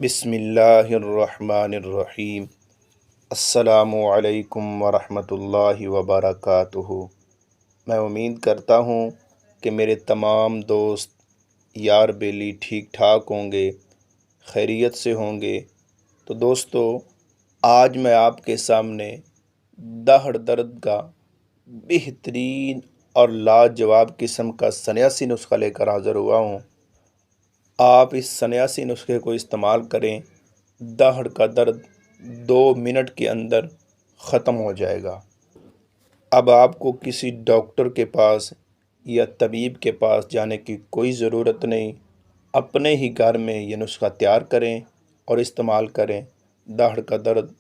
بسم اللہ الرحمن الرحیم۔ السلام علیکم ورحمۃ اللہ وبرکاتہ۔ میں امید کرتا ہوں کہ میرے تمام دوست یار بیلی ٹھیک ٹھاک ہوں گے، خیریت سے ہوں گے۔ تو دوستو، آج میں آپ کے سامنے دہڑ درد کا بہترین اور لاجواب قسم کا سنیاسی نسخہ لے کر حاضر ہوا ہوں۔ آپ اس سنیاسی نسخے کو استعمال کریں، دہڑ کا درد 2 منٹ کے اندر ختم ہو جائے گا۔ اب آپ کو کسی ڈاکٹر کے پاس یا طبیب کے پاس جانے کی کوئی ضرورت نہیں، اپنے ہی گھر میں یہ نسخہ تیار کریں اور استعمال کریں۔ دہڑ کا درد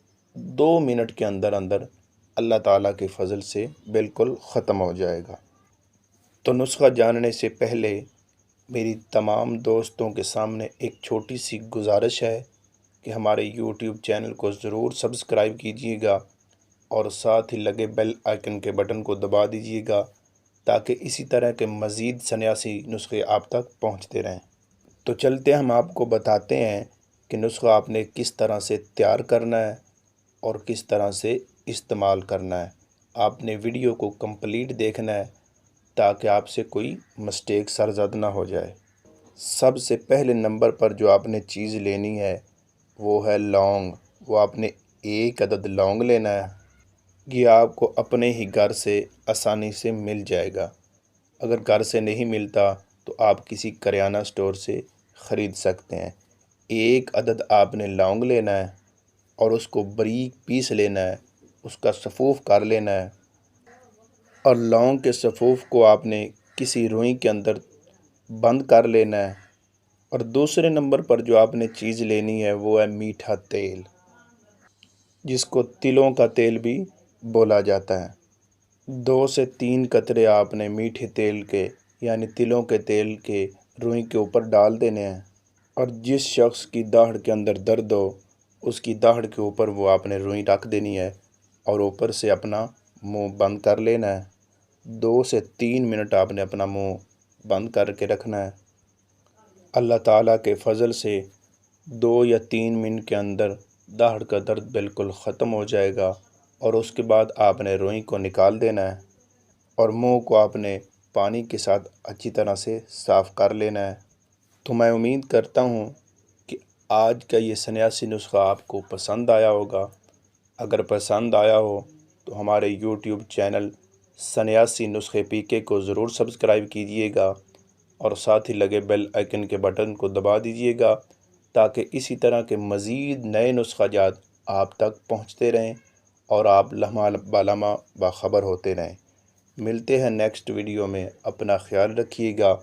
2 منٹ کے اندر اندر اللہ تعالیٰ کے فضل سے بالکل ختم ہو جائے گا۔ تو نسخہ جاننے سے پہلے میری تمام دوستوں کے سامنے ایک چھوٹی سی گزارش ہے کہ ہمارے یوٹیوب چینل کو ضرور سبسکرائب کیجیے گا اور ساتھ ہی لگے بیل آئکن کے بٹن کو دبا دیجیے گا تاکہ اسی طرح کے مزید سنیاسی نسخے آپ تک پہنچتے رہیں۔ تو چلتے ہم آپ کو بتاتے ہیں کہ نسخہ آپ نے کس طرح سے تیار کرنا ہے اور کس طرح سے استعمال کرنا ہے۔ آپ نے ویڈیو کو کمپلیٹ دیکھنا ہے تاکہ آپ سے کوئی مسٹیک سرزد نہ ہو جائے۔ سب سے پہلے نمبر پر جو آپ نے چیز لینی ہے وہ ہے لونگ۔ وہ آپ نے 1 عدد لونگ لینا ہے۔ یہ آپ کو اپنے ہی گھر سے آسانی سے مل جائے گا۔ اگر گھر سے نہیں ملتا تو آپ کسی کریانہ اسٹور سے خرید سکتے ہیں۔ 1 عدد آپ نے لونگ لینا ہے اور اس کو باریک پیس لینا ہے، اس کا سفوف کر لینا ہے، اور لونگ کے سفوف کو آپ نے کسی روئی کے اندر بند کر لینا ہے۔ اور دوسرے نمبر پر جو آپ نے چیز لینی ہے وہ ہے میٹھا تیل، جس کو تلوں کا تیل بھی بولا جاتا ہے۔ 2 سے 3 قطرے آپ نے میٹھے تیل کے یعنی تلوں کے تیل کے روئی کے اوپر ڈال دینے ہیں، اور جس شخص کی داڑھ کے اندر درد ہو اس کی داڑھ کے اوپر وہ آپ نے روئی رکھ دینی ہے اور اوپر سے اپنا منہ بند کر لینا ہے۔ 2 سے 3 منٹ آپ نے اپنا منہ بند کر کے رکھنا ہے۔ اللہ تعالیٰ کے فضل سے 2 یا 3 منٹ کے اندر داڑھ کا درد بالکل ختم ہو جائے گا، اور اس کے بعد آپ نے روئی کو نکال دینا ہے اور منہ کو آپ نے پانی کے ساتھ اچھی طرح سے صاف کر لینا ہے۔ تو میں امید کرتا ہوں کہ آج کا یہ سنیاسی نسخہ آپ کو پسند آیا ہوگا۔ اگر پسند آیا ہو تو ہمارے یوٹیوب چینل سنیاسی نسخے پی کے کو ضرور سبسکرائب کیجیے گا اور ساتھ ہی لگے بیل آئکن کے بٹن کو دبا دیجیے گا تاکہ اسی طرح کے مزید نئے نسخہ جات آپ تک پہنچتے رہیں اور آپ لمحہ بلمحہ باخبر ہوتے رہیں۔ ملتے ہیں نیکسٹ ویڈیو میں۔ اپنا خیال رکھیے گا۔